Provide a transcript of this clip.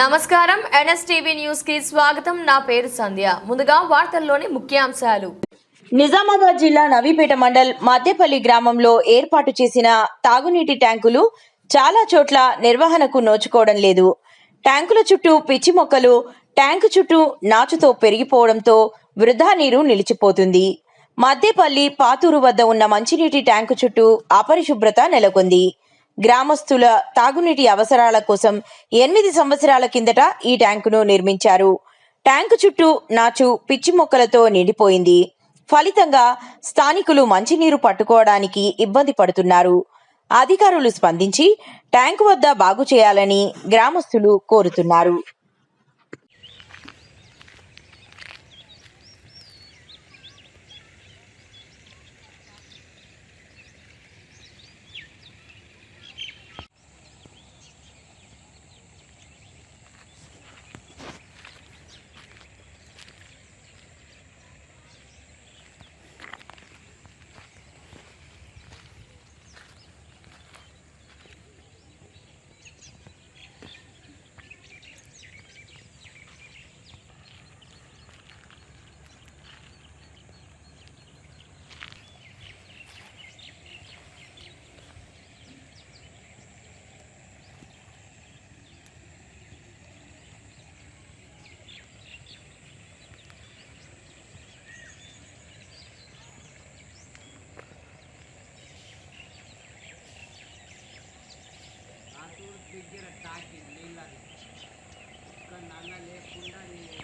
నమస్కారం NSTV news కి స్వాగతం. నా పేరు సంధ్య. ముందుగా వార్తల్లోని ముఖ్యాంశాలు. నిజామాబాద్ జిల్లా నవీపేట మండల్ మధ్యపల్లి గ్రామంలో ఏర్పాటు చేసిన తాగునీటి ట్యాంకులు చాలా చోట్ల నిర్వహణకు నోచుకోవడం లేదు. ట్యాంకుల చుట్టూ పిచ్చి మొక్కలు, ట్యాంకు చుట్టూ నాచుతో పెరిగిపోవడంతో వృధా నీరు నిలిచిపోతుంది. మధ్యపల్లి పాతూరు వద్ద ఉన్న మంచినీటి ట్యాంకు చుట్టూ అపరిశుభ్రత నెలకొంది. గ్రామస్తుల తాగునీటి అవసరాల కోసం 8 సంవత్సరాల కిందట ఈ ట్యాంకును నిర్మించారు. ట్యాంకు చుట్టూ నాచు పిచ్చి మొక్కలతో నిండిపోయింది. ఫలితంగా స్థానికులు మంచినీరు పట్టుకోవడానికి ఇబ్బంది పడుతున్నారు. అధికారులు స్పందించి ట్యాంకు వద్ద బాగు చేయాలని గ్రామస్తులు కోరుతున్నారు.